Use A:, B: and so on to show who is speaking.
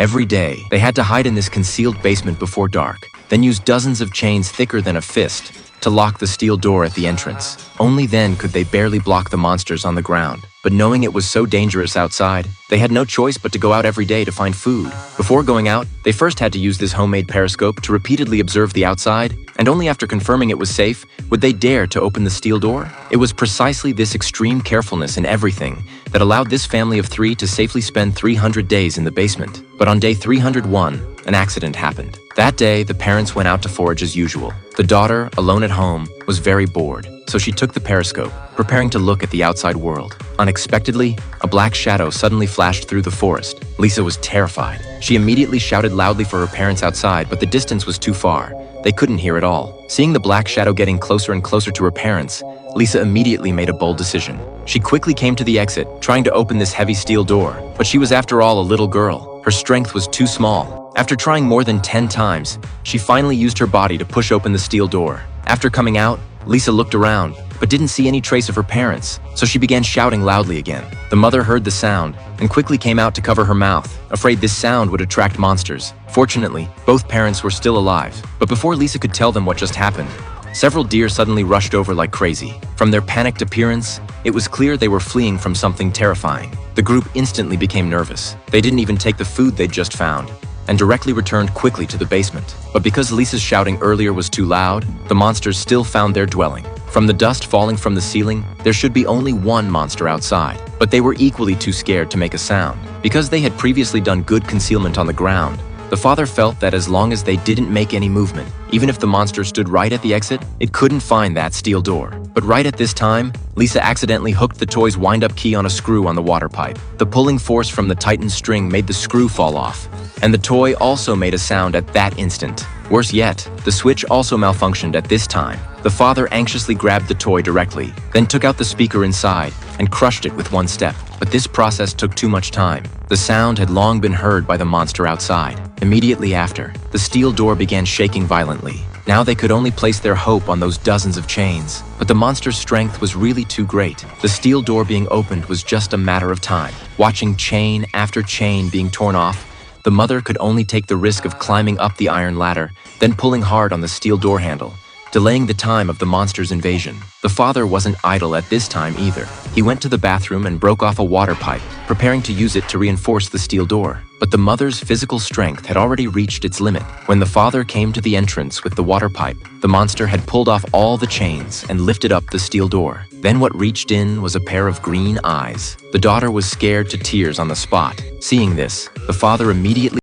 A: Every day, they had to hide in this concealed basement before dark, then use dozens of chains thicker than a fist to lock the steel door at the entrance. Only then could they barely block the monsters on the ground. But knowing it was so dangerous outside, they had no choice but to go out every day to find food. Before going out, they first had to use this homemade periscope to repeatedly observe the outside, and only after confirming it was safe would they dare to open the steel door. It was precisely this extreme carefulness in everything that allowed this family of 3 to safely spend 300 days in the basement. But on day 301, an accident happened. That day, the parents went out to forage as usual. The daughter, alone at home, was very bored, so she took the periscope, preparing to look at the outside world. Unexpectedly, a black shadow suddenly flashed through the forest. Lisa was terrified. She immediately shouted loudly for her parents outside, but the distance was too far. They couldn't hear at all. Seeing the black shadow getting closer and closer to her parents, Lisa immediately made a bold decision. She quickly came to the exit, trying to open this heavy steel door. But she was, after all, a little girl. Her strength was too small. After trying more than 10 times, she finally used her body to push open the steel door. After coming out, Lisa looked around, but didn't see any trace of her parents, so she began shouting loudly again. The mother heard the sound and quickly came out to cover her mouth, afraid this sound would attract monsters. Fortunately, both parents were still alive. But before Lisa could tell them what just happened, several deer suddenly rushed over like crazy. From their panicked appearance, it was clear they were fleeing from something terrifying. The group instantly became nervous. They didn't even take the food they'd just found, and directly returned quickly to the basement. But because Lisa's shouting earlier was too loud, the monsters still found their dwelling. From the dust falling from the ceiling, there should be only one monster outside, but they were equally too scared to make a sound. Because they had previously done good concealment on the ground, the father felt that as long as they didn't make any movement, even if the monster stood right at the exit, it couldn't find that steel door. But right at this time, Lisa accidentally hooked the toy's wind-up key on a screw on the water pipe. The pulling force from the tightened string made the screw fall off, and the toy also made a sound at that instant. Worse yet, the switch also malfunctioned at this time. The father anxiously grabbed the toy directly, then took out the speaker inside and crushed it with one step. But this process took too much time. The sound had long been heard by the monster outside. Immediately after, the steel door began shaking violently. Now they could only place their hope on those dozens of chains. But the monster's strength was really too great. The steel door being opened was just a matter of time. Watching chain after chain being torn off, the mother could only take the risk of climbing up the iron ladder, then pulling hard on the steel door handle, delaying the time of the monster's invasion. The father wasn't idle at this time either. He went to the bathroom and broke off a water pipe, preparing to use it to reinforce the steel door. But the mother's physical strength had already reached its limit. When the father came to the entrance with the water pipe, the monster had pulled off all the chains and lifted up the steel door. Then what reached in was a pair of green eyes. The daughter was scared to tears on the spot. Seeing this, the father immediately